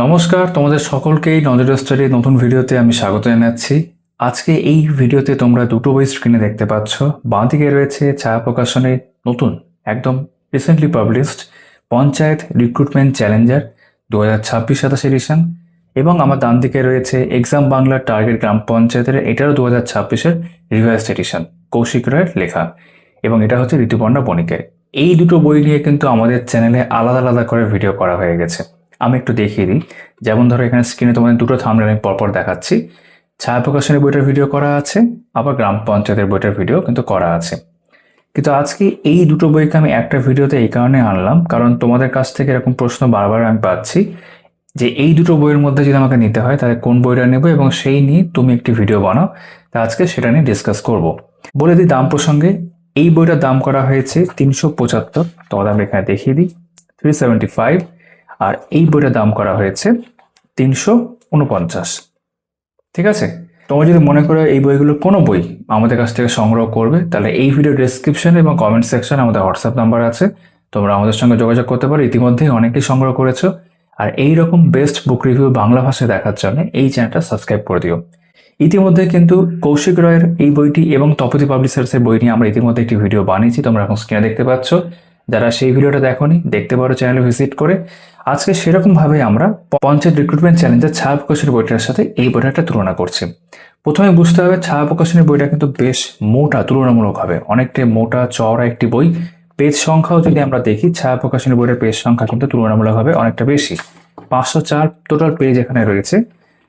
নমস্কার, তোমাদের সকলকেই নজর স্টাডির নতুন ভিডিওতে আমি স্বাগত জানাচ্ছি। আজকে এই ভিডিওতে তোমরা দুটো বই স্ক্রিনে দেখতে পাচ্ছ। বাঁদিকে রয়েছে ছায়া প্রকাশনের নতুন একদম recently published panchayat recruitment challenger 2026-27 edition, এবং আমার ডান দিকে রয়েছে এক্সাম বাংলা টার্গেট গ্রাম পঞ্চায়েতের, এটারও 2026-এর রিভাইজড এডিশন, কৌশিক রায়ের লেখা, এবং এটা হচ্ছে ঋতুপর্ণা বণিকের। এই দুটো বই নিয়ে কিন্তু আমাদের চ্যানেলে আলাদা আলাদা করে ভিডিও করা হয়ে গেছে। আমি একটু দেখিয়ে দিই। যেমন ধরো এখানে স্ক্রিনে তোমাদের দুটো থাম্বনেল আমি পরপর দেখাচ্ছি। ছায়া প্রকাশনের বইটার ভিডিও করা আছে, আবার গ্রাম পঞ্চায়েতের বইটার ভিডিও কিন্তু করা আছে। কিন্তু আজকে এই দুটো বইকে আমি একটা ভিডিওতে এই কারণে আনলাম, কারণ তোমাদের কাছ থেকে এরকম প্রশ্ন বারবার আমি পাচ্ছি যে এই দুটো বইয়ের মধ্যে যদি আমাকে নিতে হয় তাহলে কোন বইটা নেব, এবং সেই নিয়ে তুমি একটি ভিডিও বানাও। তা আজকে সেটা নিয়ে ডিসকাস করব। বলে দিই দাম প্রসঙ্গে, এই বইটার দাম করা হয়েছে 375, তোমাদের আমি এখানে দেখিয়ে দিই 375, আর এই বইটার দাম করা হয়েছে 349। ঠিক আছে, তোমরা যদি মনে করো এই বইগুলোর কোনো বই আমাদের কাছ থেকে সংগ্রহ করবে, তাহলে এই ভিডিও ডেসক্রিপশন এবং কমেন্ট সেকশন আমাদের হোয়াটসঅ্যাপ নাম্বার আছে, তোমরা আমাদের সঙ্গে যোগাযোগ করতে পারো। ইতিমধ্যেই অনেকেই সংগ্রহ করেছো। আর এই রকম বেস্ট বুক রিভিউ বাংলা ভাষায় দেখার জন্য এই চ্যানেলটা সাবস্ক্রাইব করে দিও। ইতিমধ্যে কিন্তু কৌশিক রায়ের এই বইটি এবং তপতি পাবলিশার্সের বই নিয়ে আমরা ইতিমধ্যে একটি ভিডিও বানিয়েছি, তোমরা এখন স্ক্রিনে দেখতে পাচ্ছ। যারা সেই ভিডিওটা দেখোনি দেখতে পারো চ্যানেলে ভিজিট করে। আজকে সেরকমভাবে আমরা পঞ্চায়েত রিক্রুটমেন্ট চ্যালেঞ্জার ছায়া প্রকাশনের বইটার সাথে এই বইটার একটা তুলনা করছি। প্রথমে বুঝতে হবে ছায়া প্রকাশনের বইটা কিন্তু বেশ মোটা, তুলনামূলকভাবে অনেকটাই মোটা চওড়া একটি বই। পেজ সংখ্যাও যদি আমরা দেখি, ছায়া প্রকাশনের বইটার পেজ সংখ্যা কিন্তু তুলনামূলকভাবে অনেকটা বেশি, 504 টোটাল পেজ এখানে রয়েছে।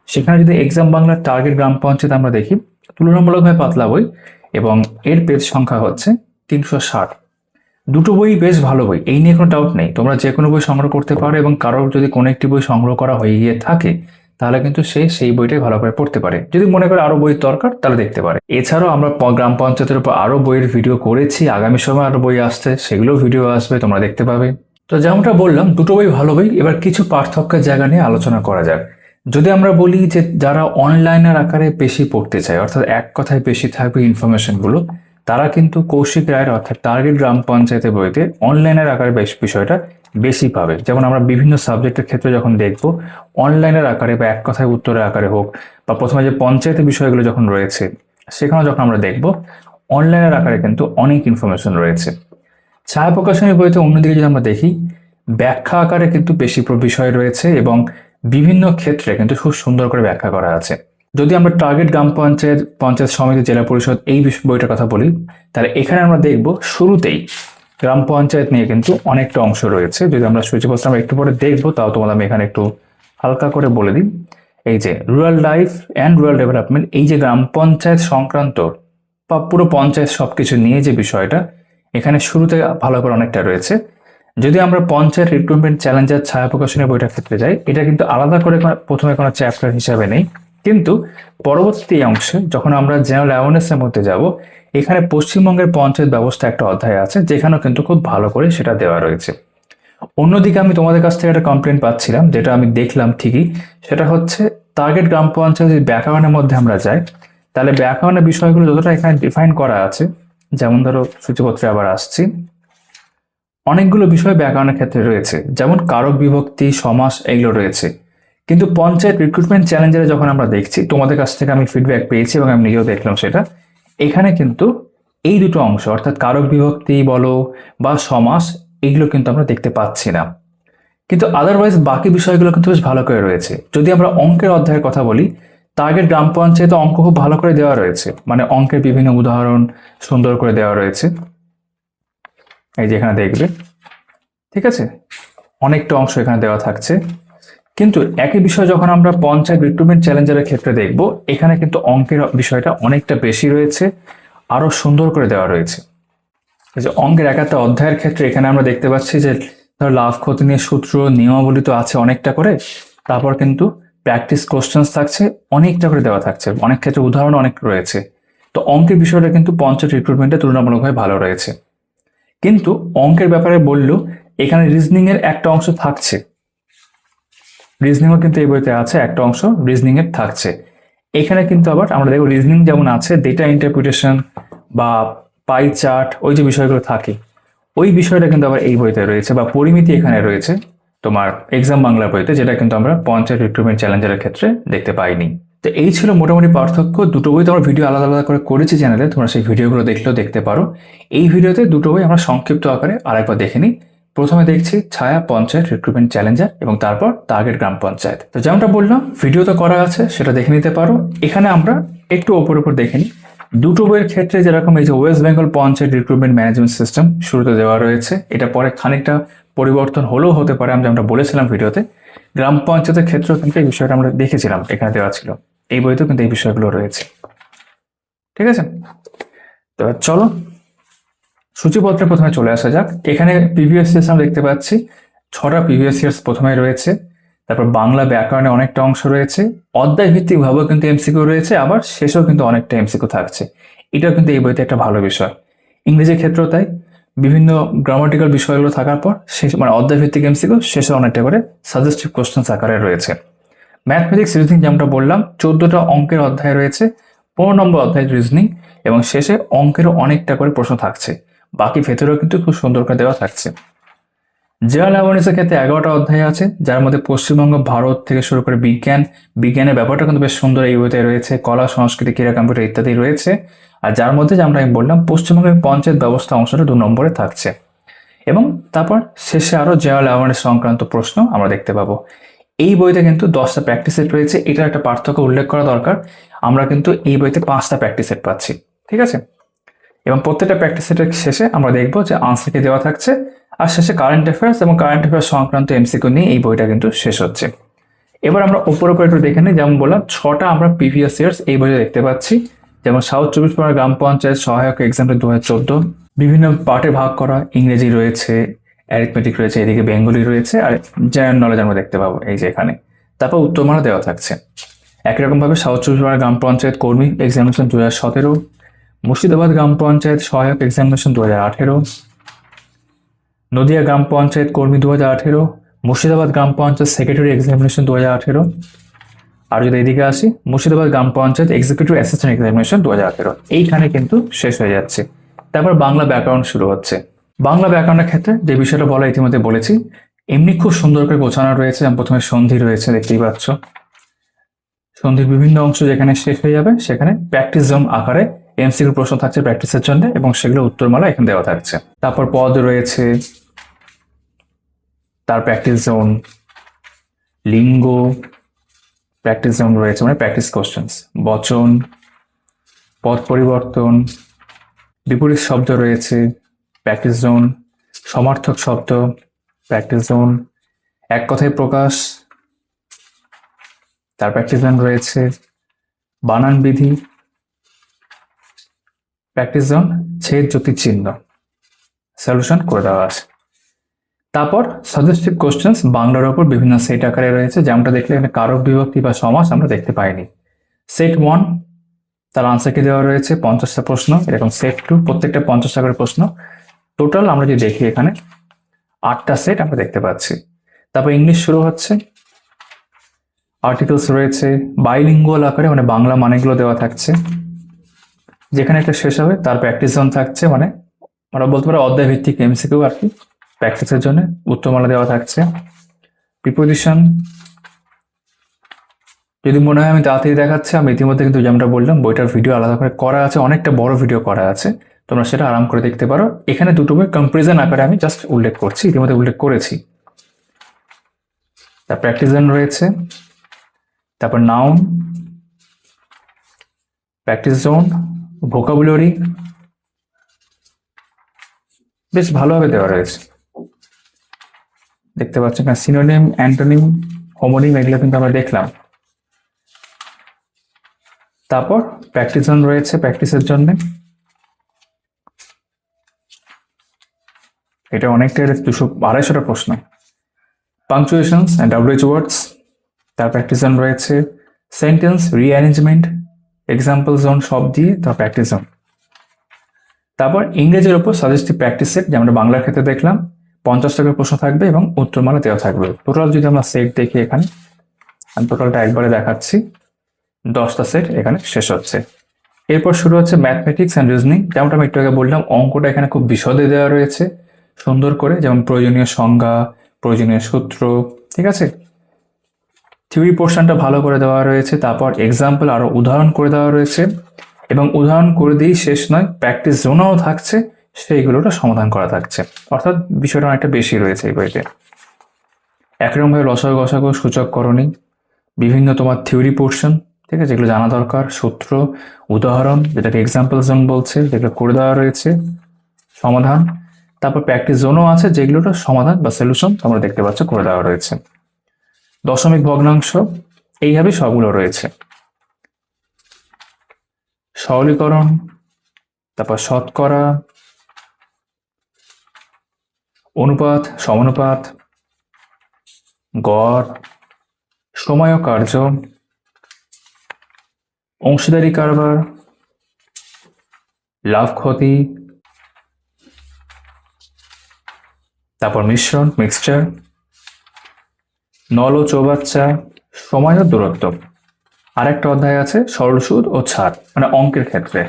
সেখানে যদি এক্সাম বাংলার টার্গেট গ্রাম পঞ্চায়েত আমরা দেখি, তুলনামূলকভাবে পাতলা বই, এবং এর পেজ সংখ্যা হচ্ছে 360। দুটো বই বেশ ভালো বই, এই নিয়ে কোনো ডাউট নেই। তোমরা যে কোনো বই সংগ্রহ করতে পারো, এবং কারোর যদি কোনো একটি বই সংগ্রহ করা হয়ে গিয়ে থাকে তাহলে কিন্তু সে সেই বইটাই ভালো করে পড়তে পারে। যদি মনে করে আরো বই দরকার তাহলে দেখতে পারে। এছাড়াও আমরা গ্রাম পঞ্চায়েতের উপর আরো বইয়ের ভিডিও করেছি, আগামী সময় আরো বই আসছে, সেগুলো ভিডিও আসবে, তোমরা দেখতে পাবে। তো যেমনটা বললাম, দুটো বই ভালো বই। এবার কিছু পার্থক্যের জায়গা নিয়ে আলোচনা করা যাক। যদি আমরা বলি যে যারা অনলাইনের আকারে বেশি পড়তে চায়, অর্থাৎ এক কথায় বেশি থাকবে ইনফরমেশনগুলো, তারা কিন্তু কৌশিক রায়ের অর্থাৎ টার্গেট গ্রাম পঞ্চায়েতের বইতে অনলাইনের আকারে বিষয়টা বেশি পাবে। যেমন আমরা বিভিন্ন সাবজেক্টের ক্ষেত্রে যখন দেখব, অনলাইনের আকারে বা এক কথায় উত্তরের আকারে হোক, বা প্রথমে যে পঞ্চায়েতের বিষয়গুলো যখন রয়েছে সেখানে যখন আমরা দেখব, অনলাইনের আকারে কিন্তু অনেক ইনফরমেশন রয়েছে। ছায়া প্রকাশনের বইতে অন্যদিকে যদি আমরা দেখি, ব্যাখ্যা আকারে কিন্তু বেশি বিষয় রয়েছে, এবং বিভিন্ন ক্ষেত্রে কিন্তু খুব সুন্দর করে ব্যাখ্যা করা আছে। যদি আমরা টার্গেট গ্রাম পঞ্চায়েত, পঞ্চায়েত সমিতি, জেলা পরিষদ এই বইটার কথা বলি, তাহলে এখানে আমরা দেখব শুরুতেই গ্রাম পঞ্চায়েত নিয়ে কিন্তু অনেকটা অংশ রয়েছে। যদি আমরা সূচিপত্র আমরা একটু পরে দেখবো, তাও তোমাদের আমি এখানে একটু হালকা করে বলে দিই। এই যে rural life and rural development, এই যে গ্রাম পঞ্চায়েত সংক্রান্ত বা পুরো পঞ্চায়েত সবকিছু নিয়ে যে বিষয়টা এখানে শুরুতে ভালো করে অনেকটা রয়েছে। যদি আমরা পঞ্চায়েত রিক্রুটমেন্ট চ্যালেঞ্জার ছায়া প্রকাশনের বইটার ক্ষেত্রে যাই, এটা কিন্তু আলাদা করে প্রথমে কোনো চ্যাপ্টার হিসাবে নেই, কিন্তু পরবর্তী অংশে যখন আমরা জেনারেল অ্যাওয়ারনেসের মধ্যে যাব, এখানে পশ্চিমবঙ্গের পঞ্চায়েত ব্যবস্থা একটা অধ্যায় আছে, যেখানেও কিন্তু খুব ভালো করে সেটা দেওয়া রয়েছে। অন্যদিকে আমি তোমাদের কাছ থেকে একটা কমপ্লেন পাচ্ছিলাম, যেটা আমি দেখলাম ঠিকই, সেটা হচ্ছে টার্গেট গ্রাম পঞ্চায়েত যদি ব্যাকরণের মধ্যে আমরা যাই, তাহলে ব্যাকরণের বিষয়গুলো যতটা এখানে ডিফাইন করা আছে, যেমন ধরো সূচিপত্রে আবার আসছি, অনেকগুলো বিষয় ব্যাকরণের ক্ষেত্রে রয়েছে, যেমন কারক বিভক্তি, সমাস, এগুলো রয়েছে। কিন্তু পঞ্চায়েত রিক্রুটমেন্ট চ্যালেঞ্জারে যখন আমরা দেখছি, তোমাদের কাছ থেকে আমি ফিডব্যাক পেয়েছি এবং আমি নিজেও দেখলাম সেটা, এখানে কিন্তু এই দুটো অংশ অর্থাৎ কারক বিভক্তি বলো বা সমাস, এগুলো কিন্তু আমরা দেখতে পাচ্ছি না। কিন্তু আদারওয়াইজ বাকি বিষয়গুলো কিন্তু বেশ ভালো করে রয়েছে। যদি আমরা অঙ্কের অধ্যায়ের কথা বলি, টার্গেট গ্রাম পঞ্চায়েতে অঙ্ক খুব ভালো করে দেওয়া রয়েছে, মানে অঙ্কের বিভিন্ন উদাহরণ সুন্দর করে দেওয়া রয়েছে, এই যে এখানে দেখবে। ঠিক আছে, অনেকটা অংশ এখানে দেওয়া থাকছে। কিন্তু একই বিষয় যখন আমরা পঞ্চায়েত রিক্রুটমেন্ট চ্যালেঞ্জারের ক্ষেত্রে দেখব, এখানে কিন্তু অঙ্কের বিষয়টা অনেকটা বেশি রয়েছে, আরো সুন্দর করে দেওয়া রয়েছে। এই যে অঙ্কের একটা অধ্যায়ের ক্ষেত্রে এখানে আমরা দেখতে পাচ্ছি যে ধর লাভ ক্ষতি নিয়ে সূত্র, নিয়মাবলী তো আছে অনেকটা করে, তারপর কিন্তু প্র্যাকটিস কোশ্চেন্স থাকছে, অনেকটা করে দেওয়া থাকছে, অনেক ক্ষেত্রে উদাহরণ অনেক রয়েছে। তো অঙ্কের বিষয়টা কিন্তু পঞ্চায়েত রিক্রুটমেন্টে তুলনামূলকভাবে ভালো রয়েছে। কিন্তু অঙ্কের ব্যাপারে বললেও এখানে রিজনিং এর একটা অংশ থাকছে, রিজনিংও কিন্তু এই বইতে আছে, একটা অংশ রিজনিং এর থাকছে। এখানে কিন্তু আবার আমরা দেখব রিজনিং যেমন আছে, ডেটা ইন্টারপ্রিটেশন বা পাই চার্ট, ওই যে বিষয়গুলো থাকে, ওই বিষয়টা কিন্তু আবার এই বইতে রয়েছে, বা পরিমিতি এখানে রয়েছে, তোমার এক্সাম বাংলা বইতে, যেটা কিন্তু আমরা পঞ্চায়েত রিক্রুটমেন্ট চ্যালেঞ্জারের ক্ষেত্রে দেখতে পাইনি। তো এই ছিল মোটামুটি পার্থক্য। দুটো বই তো আমরা ভিডিও আলাদা আলাদা করে করেছি চ্যানেলে, তোমরা সেই ভিডিওগুলো দেখলেও দেখতে পারো। এই ভিডিওতে দুটো বই আমরা সংক্ষিপ্ত আকারে আরেকবার দেখে নিই। প্রথমে দেখছি ছায়া পঞ্চায়েত রিক্রুটমেন্ট চ্যালেঞ্জার এবং তারপর টার্গেট গ্রাম পঞ্চায়েত। তো যেমনটা বললাম ভিডিও তো করা আছে, সেটা দেখে নিতে পারো। এখানে আমরা একটু ওপর দেখে নিই। দুটো বইয়ের ক্ষেত্রে যেরকম এই যে West Bengal panchayat recruitment management system শুরুতে দেওয়া রয়েছে, এটা পরে খানিকটা পরিবর্তন হলেও হতে পারে, আমরা বলেছিলাম ভিডিওতে। গ্রাম পঞ্চায়েতের ক্ষেত্রেও কিন্তু এই বিষয়টা আমরা দেখেছিলাম, এখানে দেওয়া ছিল। এই বইতেও কিন্তু এই বিষয়গুলো রয়েছে। ঠিক আছে, তো চলো সূচিপত্রে প্রথমে চলে আসা যাক। এখানে প্রিভিয়াস ইয়ার্স আমরা দেখতে পাচ্ছি 6টা প্রিভিয়াস ইয়ার্স প্রথমে রয়েছে। তারপর বাংলা ব্যাকরণে অনেকটা অংশ রয়েছে, অধ্যায় ভিত্তিক ভাবেও কিন্তু এমসিকিউ রয়েছে, আবার শেষেও কিন্তু অনেকটা এমসিকিউ থাকছে। এটাও কিন্তু এই বইতে একটা ভালো বিষয়। ইংরেজির ক্ষেত্রেও তাই, বিভিন্ন গ্রামাটিক্যাল বিষয়গুলো থাকার পর শেষ মানে অধ্যায় ভিত্তিক এমসিকিউ, শেষে অনেকটা করে সাজেস্টিভ কোশ্চেন আকারে রয়েছে। ম্যাথমেটিক্স রিজনিং যেমনটা বললাম 14টা অঙ্কের অধ্যায় রয়েছে, 15 নম্বর অধ্যায় রিজনিং, এবং শেষে অঙ্কেরও অনেকটা করে প্রশ্ন থাকছে। বাকি ভেতরেও কিন্তু খুব সুন্দর করে দেওয়া থাকছে। জেনারেল অ্যাওয়ারনেসের ক্ষেত্রে 11টা অধ্যায় আছে, যার মধ্যে পশ্চিমবঙ্গ, ভারত থেকে শুরু করে বিজ্ঞানের ব্যাপারটা কিন্তু বেশ সুন্দর এই বইতে রয়েছে। কলা, সংস্কৃতি, ক্রীড়া, কম্পিউটার ইত্যাদি রয়েছে। আর যার মধ্যে যে আমি বললাম পশ্চিমবঙ্গের পঞ্চায়েত ব্যবস্থা অংশটা 2 নম্বরে থাকছে। এবং তারপর শেষে আরো জেনারেল অ্যাওয়ারনেস সংক্রান্ত প্রশ্ন আমরা দেখতে পাবো। এই বইতে কিন্তু 10টা প্র্যাকটিস সেট রয়েছে। এটার একটা পার্থক্য উল্লেখ করা দরকার, আমরা কিন্তু এই বইতে 5টা প্র্যাকটিস সেট পাচ্ছি। ঠিক আছে, এবং প্রত্যেকটা প্র্যাকটিস সেটের শেষে আমরা দেখবো যে আনসার কি দেওয়া থাকছে, আর শেষে কারেন্ট অ্যাফেয়ার্স এবং কারেন্ট অ্যাফেয়ার্স সংক্রান্ত এমসিকিউ নিয়ে এই বইটা কিন্তু শেষ হচ্ছে। এবার আমরা উপর একটু দেখে নিই। যেমন বললাম 6টা আমরা প্রিভিয়াস ইয়ার্স এই বইতে দেখতে পাচ্ছি। যেমন সাউথ 24 পরগনা গ্রাম পঞ্চায়েত সহায়ক এক্সাম্পল 2014, বিভিন্ন পার্টে ভাগ করা, ইংরেজি রয়েছে, অ্যারিথমেটিক রয়েছে, এদিকে বেঙ্গলি রয়েছে, আর জেনারেল নলেজ আমরা দেখতে পাবো এই যে এখানে। তারপর উত্তরমালা দেওয়া থাকছে। একই রকম ভাবে সাউথ 24 পরগনা গ্রাম পঞ্চায়েত কর্মী এক্সামিনেশন 2017, মুর্শিদাবাদ গ্রাম পঞ্চায়েত সহায়ক এক্সামিনেশন 2018, নদিয়া গ্রাম পঞ্চায়েত কর্মী 2018, মুর্শিদাবাদ গ্রাম পঞ্চায়েত সেক্রেটারি এক্সামিনেশন 2018, আর যদি এদিকে আসি মুর্শিদাবাদ গ্রাম পঞ্চায়েত এক্সিকিউটিভ অ্যাসিস্ট্যান্ট এক্সামিনেশন 2018, এইখানে কিন্তু শেষ হয়ে যাচ্ছে। তারপর বাংলা ব্যাকরণ শুরু হচ্ছে। বাংলা ব্যাকরণের ক্ষেত্রে যে বিষয়টা বলা ইতিমধ্যে বলেছি, এমনি খুব সুন্দর করে গোছানো রয়েছে। প্রথমে সন্ধি রয়েছে, দেখতেই পাচ্ছ। সন্ধির বিভিন্ন অংশ যেখানে শেষ হয়ে যাবে সেখানে প্র্যাকটিস জোন আকারে এমসিকিউ প্রশ্ন থাকছে প্র্যাকটিসের জন্য, এবং সেগুলো উত্তরমালা এখানে দেওয়া থাকছে। তারপর পদ রয়েছে, তার প্র্যাকটিস জোন, লিঙ্গ প্র্যাকটিস জোন রয়েছে, মানে প্র্যাকটিস কোশ্চেন্স, বচন, পদ পরিবর্তন, বিপরীত শব্দ রয়েছে প্র্যাকটিস জোন, সমার্থক শব্দ প্র্যাকটিস জোন, এক কথায় প্রকাশ তার প্র্যাকটিস জোন রয়েছে, বানান বিধি প্র্যাকটিস জোন, ছেদ জ্যোতি চিহ্ন সলিউশন করে দেওয়া আছে। তারপর সাজেস্টিভ কোশ্চেন্স বাংলার ওপর বিভিন্ন সেট আকারে রয়েছে, যেমনটা দেখলে এখানে কারক বিভক্তি বা সমাস আমরা দেখতে পাইনি। সেট 1 তার আনসার কি দেওয়া রয়েছে 50টা প্রশ্ন, এরকম সেট 2 প্রত্যেকটা 50টা করে প্রশ্ন। টোটাল আমরা যদি দেখি এখানে 8টা সেট আমরা দেখতে পাচ্ছি। তারপর ইংলিশ শুরু হচ্ছে, আর্টিকেলস রয়েছে, বাইলিঙ্গুয়াল আকারে মানে বাংলা মানেগুলো দেওয়া থাকছে। যেখানে একটা শেষ হবে তার প্র্যাকটিস জোন থাকছে, মানে আমরা বলতে পারি অধ্যায় ভিত্তিক এমসিকিউ আর কি, প্র্যাকটিসের জন্য উত্তরমালা দেওয়া থাকছে। প্রিপোজিশন যদি মনে হয় আমি তাড়াতাড়ি দেখাচ্ছি, আমি ইতিমধ্যে কিন্তু যেমনটা বললাম বইটার ভিডিও আলাদা করে করা আছে, অনেকটা বড় ভিডিও করা আছে, তোমরা সেটা আরাম করে দেখতে পারো। এখানে দুটো বই কম্পারিজন আকারে আমি জাস্ট উল্লেখ করছি, ইতিমধ্যে উল্লেখ করেছি। তার প্র্যাকটিস জোন রয়েছে, তারপর নাউন, প্র্যাকটিস জোন, ভোকাবুলারি বেশ ভালোভাবে দেওয়া রয়েছে, দেখতে পাচ্ছেন না। সিনোনিম, অ্যান্টোনিম, হোমোনিম এগুলো কিন্তু আমরা দেখলাম। তারপর প্র্যাকটিস জোন রয়েছে প্র্যাকটিসের জন্য, এটা অনেকটা 200-250টা প্রশ্ন। পাংচুয়েশনস অ্যান্ড WH ওয়ার্ডস তার প্র্যাকটিস জোন রয়েছে। সেন্টেন্স রিঅ্যারেঞ্জমেন্ট, এক্সাম্পল জোন সব দিয়ে তার প্র্যাকটিস জোন। তারপর ইংরেজির ওপর সাজেস্টিভ প্র্যাকটিস সেট, যেমন বাংলার ক্ষেত্রে দেখলাম 50টা করে প্রশ্ন থাকবে এবং উত্তরমালা দেওয়া থাকবে। টোটাল যদি আমরা সেট দেখি এখানে, আমি টোটালটা একবারে দেখাচ্ছি, 10টা সেট এখানে শেষ হচ্ছে। এরপর শুরু হচ্ছে ম্যাথমেটিক্স অ্যান্ড রিজনিং, যেমনটা আমি একটু আগে বললাম অঙ্কটা এখানে খুব বিশদে দেওয়া রয়েছে সুন্দর করে, যেমন প্রয়োজনীয় সংজ্ঞা, প্রয়োজনীয় সূত্র, ঠিক আছে। থিওরি পোর্শনটা ভালো করে দেওয়া রয়েছে, তারপর এক্সাম্পল আরো উদাহরণ করে দেওয়া রয়েছে, এবং উদাহরণ করে দিয়েই শেষ নয়, প্র্যাকটিস জোনও থাকছে, সেইগুলোটা সমাধান করা থাকছে। অর্থাৎ বিষয়টা অনেকটা বেশি রয়েছে এই বইতে। একরকমভাবে লসাগু গসাগু সূচক করণী, বিভিন্ন তোমার থিওরি পোর্শন, ঠিক আছে, যেগুলো জানা দরকার, সূত্র, উদাহরণ, যেটাকে এক্সাম্পল জোন বলছে, যেগুলো করে দেওয়া রয়েছে, সমাধান, তারপর প্র্যাকটিস জোনও আছে, যেগুলোর সমাধান বা সলিউশন তোমরা দেখতে পাচ্ছ করে দেওয়া রয়েছে। দশমিক ভগ্নাংশ, এইভাবে সবগুলো রয়েছে। সরলীকরণ, তারপর শতকরা, অনুপাত, সমানুপাত, গড়, সময় ও কার্য, অংশীদারি কারবার, লাভ ক্ষতি, তারপর মিশ্রণ, মিক্সচার, নল ও চৌবাচ্চা, সময় ও দূরত্ব। আরেকটা অধ্যায় আছে সরল সুদ ও ছাড়, মানে অঙ্কের ক্ষেত্রে।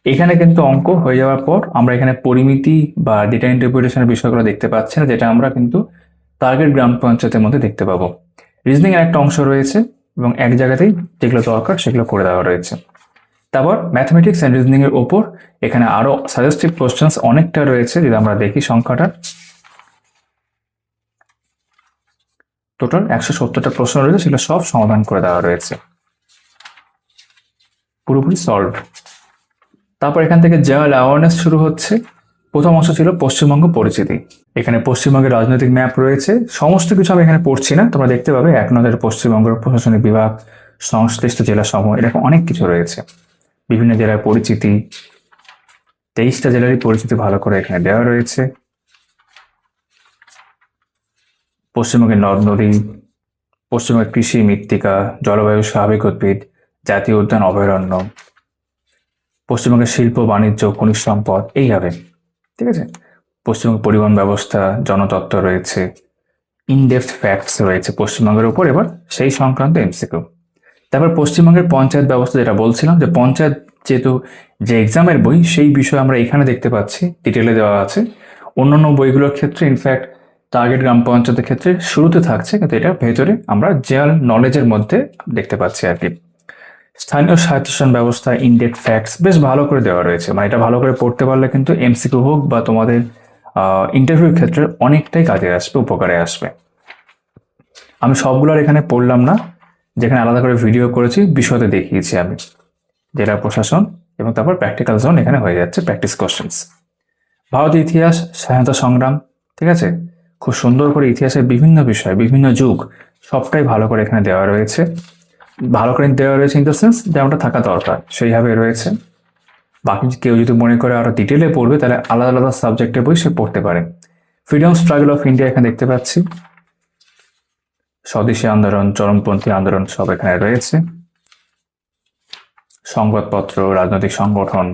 এখানে কিন্তু অঙ্ক হয়ে যাওয়ার পর আমরা এখানে পরিমিতি বা ডেটা ইন্টারপ্রিটেশনের বিষয়গুলো দেখতে পাচ্ছি না, যেটা আমরা কিন্তু টার্গেট গ্রাম পঞ্চায়েতের মধ্যে দেখতে পাবো। রিজনিং এর একটা অংশ রয়েছে এবং এক জায়গাতেই যেগুলো দরকার সেগুলো করে দেওয়া রয়েছে। তারপর ম্যাথমেটিক্স অ্যান্ড রিজনিং এর ওপর এখানে আরো সাজেস্টিভ কোশ্চেন্স অনেকটা রয়েছে। যদি আমরা দেখি সংখ্যাটা, টোটাল 170টা প্রশ্ন রয়েছে, সেগুলো সব সমাধান করে দেওয়া রয়েছে, পুরোপুরি সলভ। তারপর এখান থেকে জেনারেল অ্যাওয়ারনেস শুরু হচ্ছে। প্রথম অংশ ছিল পশ্চিমবঙ্গ পরিচিতি। এখানে পশ্চিমবঙ্গের রাজনৈতিক ম্যাপ রয়েছে, সমস্ত কিছু আমি এখানে পড়ছি না, তোমরা দেখতে পাবে। এক নজরে পশ্চিমবঙ্গের প্রশাসনিক বিভাগ, সংশ্লিষ্ট জেলা সমূহ, এরকম অনেক কিছু রয়েছে। বিভিন্ন জেলার পরিচিতি, 23টা জেলারই পরিচিতি ভালো করে এখানে দেওয়া রয়েছে। পশ্চিমবঙ্গের নদ নদী, পশ্চিমবঙ্গের কৃষি, মৃত্তিকা, জলবায়ু, স্বাভাবিক উদ্ভিদ, জাতীয় উদ্যান, অভয়ারণ্য, পশ্চিমবঙ্গের শিল্প, বাণিজ্য, খনিজ সম্পদ, এইভাবে, ঠিক আছে। পশ্চিমবঙ্গ পরিবহন ব্যবস্থা, জনতত্ত্ব রয়েছে, ইনডেপথ ফ্যাক্টস রয়েছে পশ্চিমবঙ্গের উপর, এবার সেই সংক্রান্ত এমসিকিউ। তারপর পশ্চিমবঙ্গের পঞ্চায়েত ব্যবস্থা, যেটা বলছিলাম যে পঞ্চায়েত যেহেতু যে এক্সামের বই, সেই বিষয় আমরা এখানে দেখতে পাচ্ছি, ডিটেলে দেওয়া আছে। অন্যান্য বইগুলোর ক্ষেত্রে ইনফ্যাক্ট টার্গেট গ্রাম পঞ্চায়েতের ক্ষেত্রে শুরুতে থাকছে, কিন্তু এটা ভেতরে আমরা জেনারেল নলেজের মধ্যে দেখতে পাচ্ছি আর কি। স্থানীয় স্বায়ত্তশাসন ব্যবস্থা, ইনডেপথ ফ্যাক্টস বেশ ভালো করে দেওয়া রয়েছে। মানে এটা ভালো করে পড়তে পারলে কিন্তু এমসিকিউ হোক বা তোমাদের ইন্টারভিউর ক্ষেত্রে অনেকটাই কাজে আসবে, উপকারে আসবে। আমি সবগুলোর এখানে পড়লাম না, যেখানে আলাদা করে ভিডিও করেছি বিষয়তে দেখিয়েছি আমি। জেলা প্রশাসন এবং তারপর প্র্যাকটিক্যাল জোন এখানে হয়ে যাচ্ছে, প্র্যাকটিস কোশ্চেন্স। ভারতের ইতিহাস, স্বাধীনতা সংগ্রাম, ঠিক আছে, খুব সুন্দর করে ইতিহাসের বিভিন্ন বিষয়, বিভিন্ন যুগ, সবটাই ভালো করে এখানে দেওয়া রয়েছে। ভালো করে দেওয়া রয়েছে ইন দ্য সেন্স যেমনটা থাকা দরকার সেইভাবে রয়েছে। বাকি কেউ যদি মনে করে আরো ডিটেলে পড়বে, তাহলে আলাদা আলাদা সাবজেক্টের বই সে পড়তে পারে। ফ্রিডম স্ট্রাগল অফ ইন্ডিয়া এখানে দেখতে পাচ্ছি, স্বদেশী আন্দোলন, চরমপন্থী আন্দোলন সব এখানে রয়েছে। সংবাদপত্র, রাজনৈতিক সংগঠন,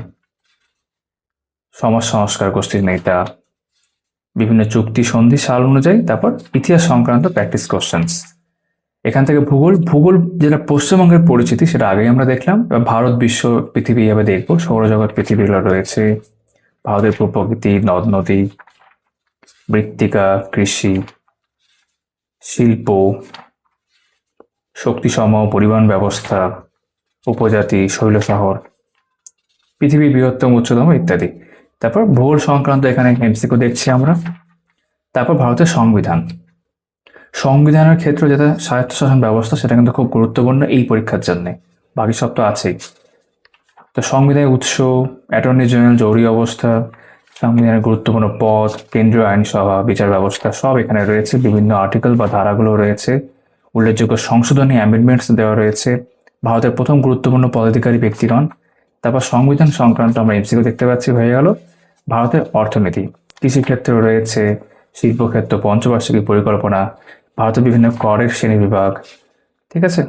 সমাজ সংস্কার গোষ্ঠীর নেতা, বিভিন্ন চুক্তি সন্ধি সাল অনুযায়ী, তারপর ইতিহাস সংক্রান্ত প্র্যাকটিস কোশ্চেন্স। এখান থেকে ভূগোল, ভূগোল যেটা পশ্চিমবঙ্গের পরিচিতি সেটা আগেই আমরা দেখলাম। এবার ভারত, বিশ্ব, পৃথিবী এভাবে দেখবো। সৌরজগৎ, পৃথিবীগুলো রয়েছে, ভারতের প্রকৃতি, নদ নদী, মৃত্তিকা, কৃষি, শিল্প, শক্তিসমূহ, পরিবহন ব্যবস্থা, উপজাতি, শৈল শহর, পৃথিবীর বৃহত্তম, উচ্চতম ইত্যাদি। তারপর ভূগোল সংক্রান্ত এখানে এমসিকিউ দেখছি আমরা। তারপর ভারতের সংবিধান, সংবিধানের ক্ষেত্রে যেটা স্বায়ত্তশাসন ব্যবস্থা, সেটা কিন্তু খুব গুরুত্বপূর্ণ এই পরীক্ষার জন্য। বাকি সব তো আছেই। তো সংবিধানের উৎস, অ্যাটর্নি জেনারেল, জরুরি অবস্থা, সংবিধানের গুরুত্বপূর্ণ পদ, কেন্দ্রীয় আইনসভা, বিচার ব্যবস্থা সব এখানে রয়েছে। বিভিন্ন আর্টিকেল বা ধারাগুলো রয়েছে। উল্লেখযোগ্য সংশোধনী, অ্যামেন্ডমেন্টস দেওয়া রয়েছে। ভারতের প্রথম গুরুত্বপূর্ণ পদাধিকারী ব্যক্তিগণ। তারপর সংবিধান সংক্রান্ত আমরা এমসিকিউ দেখতে পাচ্ছি হয়ে গেল। ভারতের অর্থনীতি, কৃষিক্ষেত্র রয়েছে, শিল্পক্ষেত্র, পঞ্চবার্ষিকী পরিকল্পনা, ভারতের বিভিন্ন করের শ্রেণীবিভাগ, ঠিক আছে।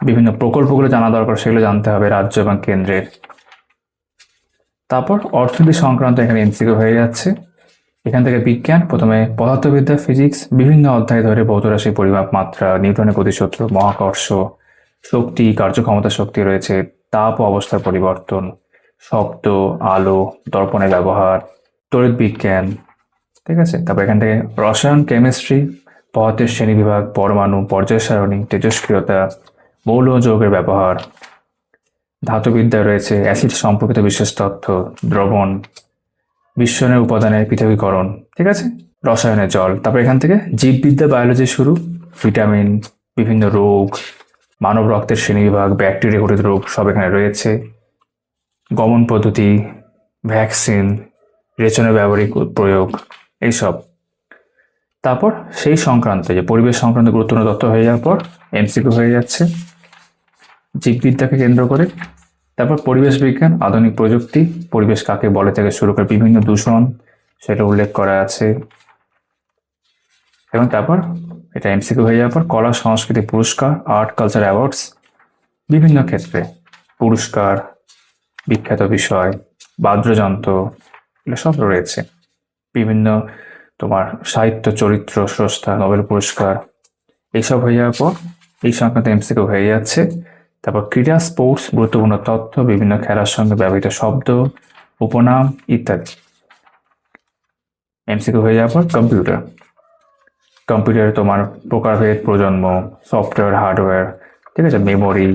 বিভিন্ন প্রকল্পগুলো জানা দরকার, সেগুলো জানতে হবে রাজ্য এবং কেন্দ্রের। তারপর অর্থনীতি সংক্রান্ত এখানে এমসিকিউ হয়ে যাচ্ছে। এখান থেকে বিজ্ঞান, প্রথমে পদার্থবিদ্যা, ফিজিক্স, বিভিন্ন অধ্যায় ধরে ভৌত রাশি, পরিমাপ, মাত্রা, নিউটনের গতিসূত্র, মহাকর্ষ, শক্তি, কার্যক্ষমতা শক্তি রয়েছে, তাপ ও অবস্থার পরিবর্তন, শব্দ, আলো, দর্পণের ব্যবহার, তড়িৎ বিজ্ঞান, ঠিক আছে। তারপর এখান থেকে রসায়ন, কেমিস্ট্রি, পদার্থের শ্রেণীবিভাগ, পরমাণু, পর্যায় সারণী, তেজস্ক্রিয়তা, মৌল ও যৌগের ব্যবহার। ধাতুবিদ্যায় রয়েছে অ্যাসিড সম্পর্কিত বিশেষ তথ্য, দ্রবণ, বিশ্বনের উপাদানের পৃথকীকরণ, ঠিক আছে, রসায়নের জল। তারপর এখান থেকে জীববিদ্যা, বায়োলজি শুরু, ভিটামিন, বিভিন্ন রোগ, মানব রক্তের শ্রেণীবিভাগ, ব্যাকটেরিয়া ঘটিত রোগ সব এখানে রয়েছে, গমন পদ্ধতি, ভ্যাকসিন, রেচনের ব্যবহারিক প্রয়োগ, এইসব। তারপর সেই সংক্রান্ত যে পরিবেশ সংক্রান্ত গুরুত্বপূর্ণ তথ্য হয়ে যাওয়ার পর এমসিকিউ হয়ে যাচ্ছে জীববিদ্যাকে কেন্দ্র করে। তারপর পরিবেশ বিজ্ঞান, আধুনিক প্রযুক্তি, পরিবেশ কাকে বলে থেকে শুরু করে বিভিন্ন দূষণ সেটা উল্লেখ করা আছে। এবং তারপর এটা এমসিকিউ হয়ে যাওয়ার পর কলা সংস্কৃতি পুরস্কার, আর্ট কালচার অ্যাওয়ার্ডস, বিভিন্ন ক্ষেত্রে পুরস্কার, বিখ্যাত বিষয়, বাদ্যযন্ত্র, এগুলো সব রয়েছে। বিভিন্ন তোমার সাহিত্য, চরিত্র, স্রষ্টা, নোবেল পুরস্কার, এইসব হয়ে যাওয়ার পর এই সংক্রান্ত এমসিকিউ হয়ে যাচ্ছে। তারপর ক্রীড়া, স্পোর্টস, গুরুত্বপূর্ণ তথ্য, বিভিন্ন খেলার সঙ্গে ব্যবহৃত শব্দ, উপনাম ইত্যাদি। এমসিকিউ হয়ে যাওয়ার পর কম্পিউটার, কম্পিউটারে তোমার প্রকারভেদ, প্রজন্ম, সফটওয়্যার, হার্ডওয়্যার, ঠিক আছে, মেমোরি,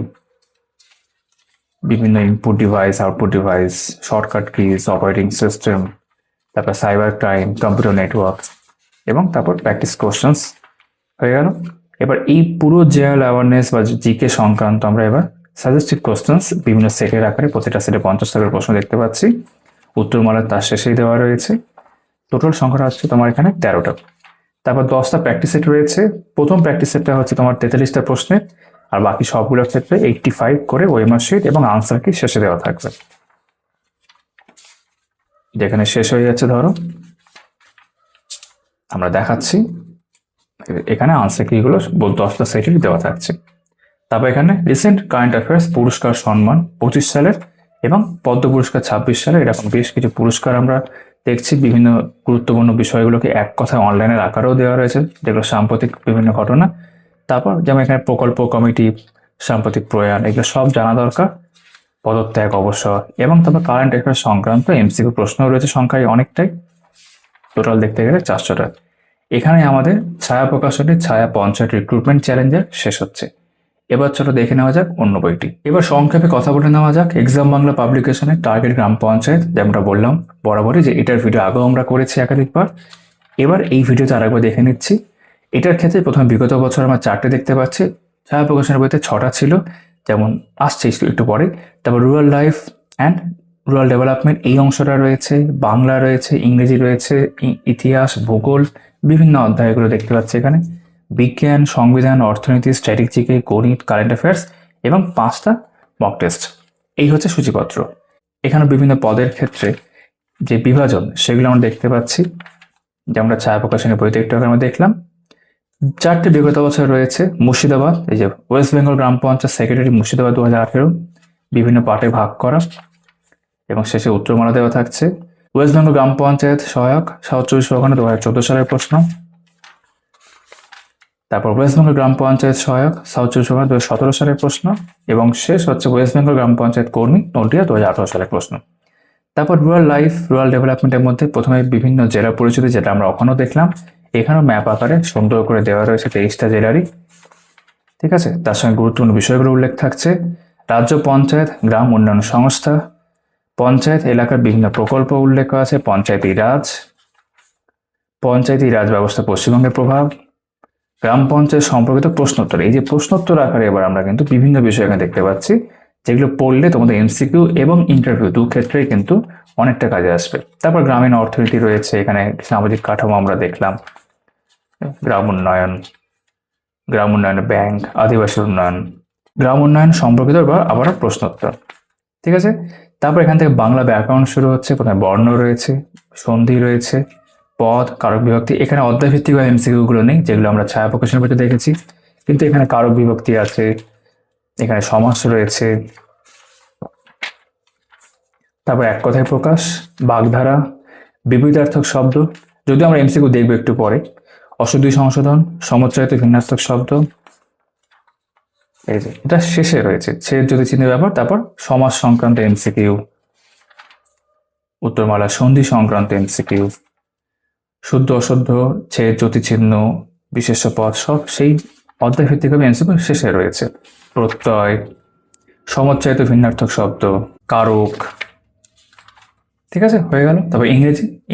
বিভিন্ন input device, output device, shortcut keys, operating system, তারপর সাইবার ক্রাইম, কম্পিউটার নেটওয়ার্ক, এবং তারপর প্র্যাকটিস কোশ্চেন্স হয়ে গেল। এবার এই পুরো জেনারেল অ্যাওয়ারনেস বা জিকে সংক্রান্ত আমরা এবার সাজেস্টিভ কোশ্চেন্স বিভিন্ন সেটের আকারে, প্রতিটা সেটে 50 টাকার প্রশ্ন দেখতে পাচ্ছি, উত্তরমালা তার শেষেই দেওয়া রয়েছে। টোটাল সংখ্যাটা হচ্ছে তোমার এখানে 13টা। তারপর 10টা প্র্যাকটিস সেট রয়েছে। প্রথম প্র্যাকটিস সেটটা হচ্ছে তোমার 43টা প্রশ্নের, আর বাকি সবগুলোর ক্ষেত্রে 85 করে ওএমআর শিট এবং আনসার কি শেষে দেওয়া থাকবে। যেখানে শেষ হয়ে যাচ্ছে, ধরো আমরা দেখাচ্ছি এখানে আনসার কিগুলো 10টা সেটেরই দেওয়া থাকছে। তারপর এখানে রিসেন্ট কারেন্ট অ্যাফেয়ার্স পুরস্কার সম্মান 25 সালের এবং পদ্ম পুরস্কার 26 সালের, এরকম বেশ কিছু পুরস্কার আমরা দেখছি। বিভিন্ন গুরুত্বপূর্ণ বিষয়গুলোকে এক কথায় অনলাইনের আকারেও দেওয়া রয়েছে, যেগুলো সাম্প্রতিক বিভিন্ন ঘটনা। তারপর যেমন এখানে প্রকল্প কমিটি, সাম্প্রতিক প্রয়াণ, এগুলো সব জানা দরকার, পদত্যাগ, অবসর, এবং তারপর কারেন্ট অ্যাফেয়ার্স সংক্রান্ত এমসিকিউ প্রশ্নও রয়েছে সংখ্যায় অনেকটাই, টোটাল দেখতে গেলে 400টা। এখানে আমাদের ছায়া প্রকাশনীর ছায়া পঞ্চায়েত রিক্রুটমেন্ট চ্যালেঞ্জার শেষ হচ্ছে। এবার চলো দেখে নেওয়া যাক অন্য বইটি। এবার সংক্ষেপে কথা বলে নেওয়া যাক এক্সাম বাংলা পাবলিকেশনের টার্গেট গ্রাম পঞ্চায়েত। যেমনটা বললাম বরাবরই যে এটার ভিডিও আগেও আমরা করেছি একাধিকবার, এবার এই ভিডিওতে আরেকবার দেখে নিচ্ছি। এটার ক্ষেত্রে প্রথমে বিগত বছর আমরা 4টে দেখতে পাচ্ছি, ছায়া প্রকাশনের বইতে 6টা ছিল, যেমন আসছে একটু পরে। তারপর rural life and rural development এই অংশটা রয়েছে, বাংলা রয়েছে, ইংরেজি রয়েছে, ইতিহাস, ভূগোল, বিভিন্ন অধ্যায়গুলো দেখতে পাচ্ছি এখানে, বিজ্ঞান, সংবিধান, অর্থনীতি, স্ট্র্যাটেজিকে, গণিত, কারেন্ট অ্যাফেয়ার্স এবং 5টা মক টেস্ট। এই হচ্ছে সূচিপত্র। এখানে বিভিন্ন পদের ক্ষেত্রে যে বিভাজন সেগুলো আমরা দেখতে পাচ্ছি, যে আমরা ছায়া প্রকাশনের বইতে একটু আগে আমরা দেখলাম। 4টে বিগত বছর রয়েছে। মুর্শিদাবাদ, এই যে ওয়েস্ট বেঙ্গল গ্রাম পঞ্চায়েত সেক্রেটারি মুর্শিদাবাদ 2018, বিভিন্ন পার্টে ভাগ করা, এবং শেষে উত্তরমালা দেওয়া থাকছে। ওয়েস্ট বেঙ্গল গ্রাম পঞ্চায়েত সহায়ক সাউথ 24 পরগনা 2014 সালের প্রশ্ন। তারপর ওয়েস্ট বেঙ্গল গ্রাম পঞ্চায়েত সহায়ক সাউথ 24 পরগনা 2017 সালের প্রশ্ন, এবং শেষ হচ্ছে ওয়েস্ট বেঙ্গল গ্রাম পঞ্চায়েত কর্মী নডিয়া 2018 সালের প্রশ্ন। তারপর রুরাল লাইফ, রুরাল ডেভেলপমেন্টের মধ্যে প্রথমে বিভিন্ন জেলা পরিচিতি, যেটা আমরা ওখানেও দেখলাম, এখানেও ম্যাপ আকারে সুন্দর করে দেওয়া রয়েছে 23টা জেলারই, ঠিক আছে। তার সঙ্গে গুরুত্বপূর্ণ বিষয়গুলো উল্লেখ থাকছে। রাজ্য পঞ্চায়েত, গ্রাম উন্নয়ন সংস্থা, পঞ্চায়েত এলাকার বিভিন্ন প্রকল্প উল্লেখ আছে, পঞ্চায়েতি রাজ, পঞ্চায়েতি রাজ ব্যবস্থা পশ্চিমবঙ্গের প্রভাব, গ্রাম পঞ্চায়েত সম্পর্কিত প্রশ্নোত্তর। এই যে প্রশ্নোত্তর আকারে এবার আমরা কিন্তু বিভিন্ন বিষয় এখানে দেখতে পাচ্ছি, যেগুলো পড়লে তোমাদের এমসিকিউ এবং ইন্টারভিউ দু ক্ষেত্রেই কিন্তু অনেকটা কাজে আসবে। তারপর গ্রামীণ অর্থনীতি রয়েছে, এখানে সামাজিক কাঠামো আমরা দেখলাম, গ্রাম উন্নয়ন, গ্রাম উন্নয়ন ব্যাংক, আদিবাসী উন্নয়ন, গ্রাম উন্নয়ন সম্পর্কিত আবার প্রশ্নোত্তর, ঠিক আছে। তারপর এখান থেকে বাংলা ব্যাকরণ শুরু হচ্ছে, প্রথমে বর্ণ রয়েছে, সন্ধি রয়েছে, পদ, কারক বিভক্তি। এখানে অধ্যায় ভিত্তিক এমসিকিউ গুলো নেই, যেগুলো আমরা ছায়া প্রকাশনের বইতে দেখেছি, কিন্তু এখানে কারক বিভক্তি আছে, এখানে সমাস রয়েছে। তারপর এক কথায় প্রকাশ, বাগধারা, বিপরীতার্থক শব্দ, যদিও আমরা এমসিকিউ দেখবো একটু পরে, অশুদ্ধি সংশোধন, সমুচ্চারিত ভিন্নার্থক শব্দ, এই যে এটা শেষে রয়েছে ছেদ জ্যোতি চিহ্নের ব্যাপার। তারপর সমাস সংক্রান্ত এমসিকিউ, উত্তরমালা সন্ধি সংক্রান্ত এমসিকিউ, শুদ্ধ অশুদ্ধ, ছেদ জ্যোতি চিহ্ন, বিশেষ্য পদ সব সেই অধ্যায় ভিত্তিকভাবে এমসিকিউ শেষে রয়েছে। প্রত্যয়, সমচ্চায়িত ভিন্নার্থক শব্দ, কারক, ঠিক আছে, হয়ে গেল। তারপর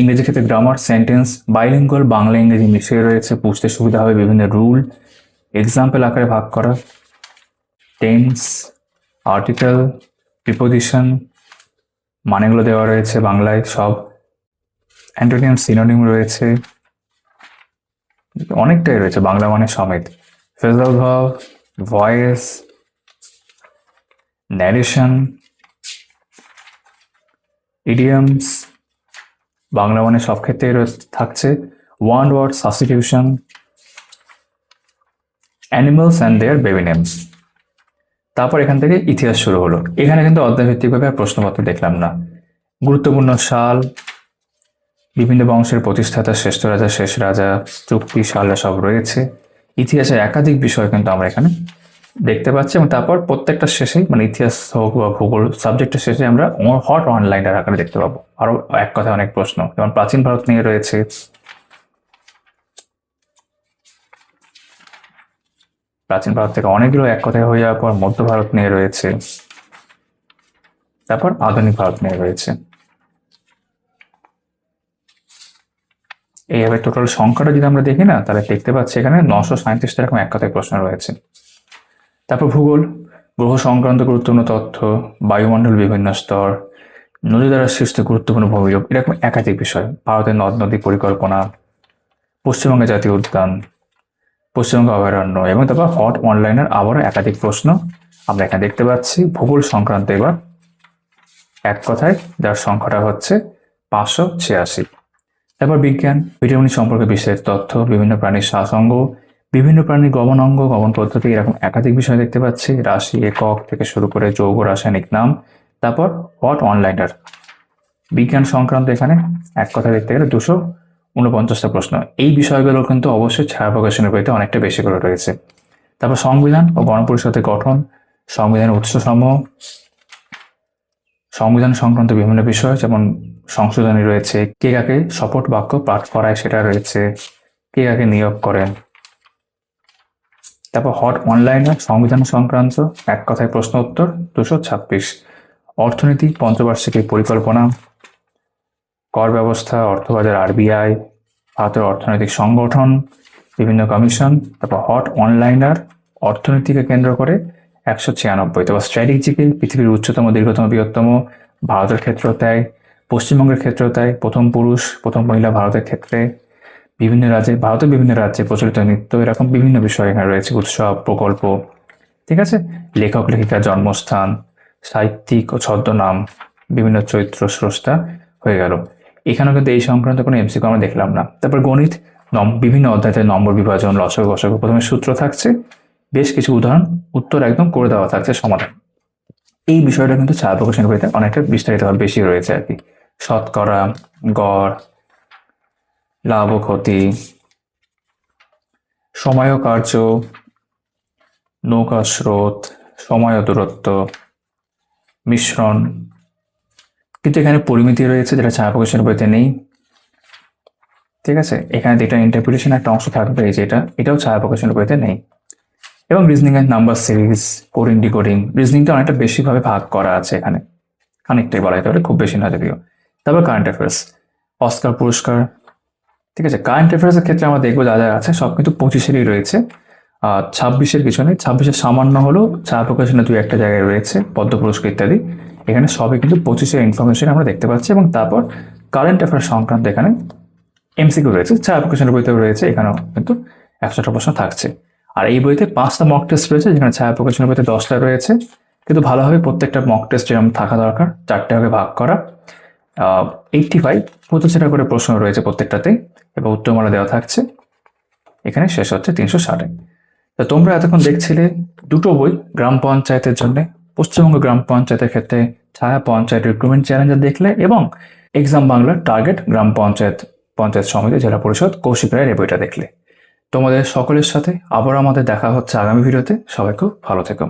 ইংরেজি ক্ষেত্রে গ্রামার, সেন্টেন্স, বাইলিঙ্গুয়াল বাংলা ইংরেজি মিশিয়ে রয়েছে, বুঝতে সুবিধা হবে বিভিন্ন রুল, এক্সাম্পল আকারে ভাগ করা, টেন্স, আর্টিকেল, প্রিপোজিশন মানেগুলো দেওয়া রয়েছে বাংলায় সব, অ্যান্টোনিম সিনোনিম রয়েছে, অনেকটাই রয়েছে বাংলা মানে সমেত, phrasal verb, voice, narration, idioms Bangla মানে সব ক্ষেত্রে থাকছে, one word substitution, animals and their baby names. তারপর এখান থেকে ইতিহাস শুরু হলো। এখানে কিন্তু অধ্যায়ভিত্তিকভাবে আর প্রশ্নপত্র দেখলাম না। গুরুত্বপূর্ণ সাল, বিভিন্ন বংশের প্রতিষ্ঠাতা, শ্রেষ্ঠ রাজা, শেষ রাজা, চুক্তি, সালরা সব রয়েছে। ইতিহাসের একাধিক বিষয় কিন্তু আমরা এখানে দেখতে পাচ্ছি, এবং তারপর প্রত্যেকটা শেষে মানে ইতিহাস হোক বা ভূগোল সাবজেক্টের শেষে আমরা হট অনলাইনের আকারে দেখতে পাবো আরো এক কথায় অনেক প্রশ্ন, যেমন প্রাচীন ভারত নিয়ে রয়েছে, প্রাচীন ভারত থেকে অনেকগুলো এক কথায় হয়ে যাওয়ার পর মধ্য ভারত নিয়ে রয়েছে, তারপর আধুনিক ভারত নিয়ে রয়েছে। এইভাবে টোটাল সংখ্যাটা যদি আমরা দেখি না, তাহলে দেখতে পাচ্ছি এখানে 937 এরকম এক কথায় প্রশ্ন রয়েছে। তারপর ভূগোল, গ্রহ সংক্রান্ত গুরুত্বপূর্ণ তথ্য, বায়ুমণ্ডল বিভিন্ন স্তর, নদী দ্বারা সৃষ্ট গুরুত্বপূর্ণ ভূমিরূপ, এরকম একাধিক বিষয়, ভারতের নদ নদী পরিকল্পনা, পশ্চিমবঙ্গের জাতীয় উদ্যান, পশ্চিমবঙ্গ অভয়ারণ্য, এবং তারপর হট অনলাইনের আবারও একাধিক প্রশ্ন আমরা এখানে দেখতে পাচ্ছি ভূগোল সংক্রান্ত। এবার এক কথায় যার সংখ্যাটা হচ্ছে 586। তারপর বিজ্ঞান, ভিটামিন সম্পর্কে বিস্তারিত তথ্য, বিভিন্ন প্রাণীর শ্বাসঙ্গ, বিভিন্ন প্রাণীর গমন অঙ্গ, গমন পদ্ধতি, এরকম একাধিক বিষয় দেখতে পাচ্ছি, রাশি, একক থেকে শুরু করে যৌগ, রাসায়নিক নাম। তারপর হট অনলাইনার, বিজ্ঞান সংক্রান্ত এখানে এক কথা দেখতে গেলে 249টা প্রশ্ন। এই বিষয়গুলো কিন্তু অবশ্যই ছায়া প্রকাশনের বইতে অনেকটা বেশি করে রয়েছে। তারপর সংবিধান ও গণপরিষদের গঠন, সংবিধানের উৎসসমূহ, সংবিধান সংক্রান্ত বিভিন্ন বিষয় যেমন সংশোধনী রয়েছে, কে কাকে শপথ বাক্য পাঠ করায় সেটা রয়েছে, কে কাকে নিয়োগ করেন। তারপর হট অনলাইনে সংবিধান সংক্রান্ত এক কথায় প্রশ্ন উত্তর 226, অর্থনীতি, পঞ্চবার্ষিকী পরিকল্পনা, কর ব্যবস্থা, অর্থবাজার, আরবিআই, ভারতের অর্থনৈতিক সংগঠন, বিভিন্ন কমিশন। তারপর হট অনলাইনার অর্থনীতিকে কেন্দ্র করে 196। তারপর স্ট্র্যাটেজিকে পৃথিবীর উচ্চতম, দীর্ঘতম, বৃহত্তম, ভারতের ক্ষেত্র তাই, পশ্চিমবঙ্গের ক্ষেত্র তাই, প্রথম পুরুষ প্রথম মহিলা ভারতের ক্ষেত্রে, বিভিন্ন রাজ্যে, ভারতের বিভিন্ন রাজ্যে প্রচলিত নৃত্য, এরকম বিভিন্ন বিষয় এখানে রয়েছে, উৎসব, প্রকল্প, ঠিক আছে, লেখক লেখিকার জন্মস্থান, সাহিত্যিক ও ছদ্মনাম, বিভিন্ন চরিত্র স্রষ্টা হয়ে গেল। এখানেও কিন্তু এই সংক্রান্ত কোনো এমসিকিউ আমরা দেখলাম না। তারপর গণিত, বিভিন্ন অধ্যায়তে নম্বর বিভাজন, লসক গসক, প্রথমে সূত্র থাকছে, বেশ কিছু উদাহরণ, উত্তর একদম করে দেওয়া থাকছে, সমাধান। এই বিষয়টা কিন্তু ছায়া প্রকাশনের বইতে অনেকটা বিস্তারিতভাবে বেশি রয়েছে আর কি। শতকরা, গড়, লাভ ও ক্ষতি, সময় ও কার্য, নৌকা স্রোত, সময় ও দূরত্ব, মিশ্রণ, কিন্তু এখানে পরিমিতি রয়েছে যেটা ছায়া প্রকাশনের বইতে নেই, ঠিক আছে। এখানে ডেটা ইন্টারপ্রিটেশন একটা অংশ থাকবে, যেটা এটাও ছায়া প্রকাশনের বইতে নেই। এবং রিজনিং এর নাম্বার সিরিজ, কোডিং, ডিকোডিং, রিজনিংটা অনেকটা বেশিভাবে ভাগ করা আছে এখানে, খানিকটাই বলা যেতে পারে, খুব বেশি না যদিও। তারপর কারেন্ট অ্যাফেয়ার্স, অস্কার পুরস্কার, ঠিক আছে। কারেন্ট অ্যাফেয়ার্সের ক্ষেত্রে আমরা দেখবো যা যা আছে সব কিন্তু 25-এরই রয়েছে, 26-এর কিছু নেই। 26-এর সামান্য হলেও ছায়া প্রকাশনের 2-1টা জায়গায় রয়েছে, পদ্ম পুরস্কার ইত্যাদি, এখানে সবই কিন্তু 25-এর ইনফরমেশন আমরা দেখতে পাচ্ছি। এবং তারপর কারেন্ট অ্যাফেয়ার্স সংক্রান্ত এখানে এমসিকিউ রয়েছে, ছায়া প্রকাশনের বইতেও রয়েছে, এখানেও কিন্তু 100টা প্রশ্ন থাকছে। আর এই বইতে 5টা মক টেস্ট রয়েছে, যেখানে ছায়া প্রকাশনের বইতে 10টা রয়েছে, কিন্তু ভালোভাবে প্রত্যেকটা মক টেস্ট যেরকম থাকা দরকার 4টে ভাগে ভাগ করা। 85 25টা করে প্রশ্ন রয়েছে প্রত্যেকটাতেই, এবং উত্তরমালা দেওয়া থাকছে, এখানে শেষ হচ্ছে 360-এ। তো তোমরা এতক্ষণ দেখছিলে দুটো বই গ্রাম পঞ্চায়েতের জন্য, পশ্চিমবঙ্গ গ্রাম পঞ্চায়েতের ক্ষেত্রে ছায়া পঞ্চায়েত রিক্রুটমেন্ট চ্যালেঞ্জার দেখলে, এবং এক্সাম বাংলার টার্গেট গ্রাম পঞ্চায়েত, পঞ্চায়েত সমিতি, জেলা পরিষদ, কৌশিক রায়ের এই বইটা দেখলে। তোমাদের সকলের সাথে আবার আমাদের দেখা হচ্ছে আগামী ভিডিওতে। সবাই খুব ভালো থেকো।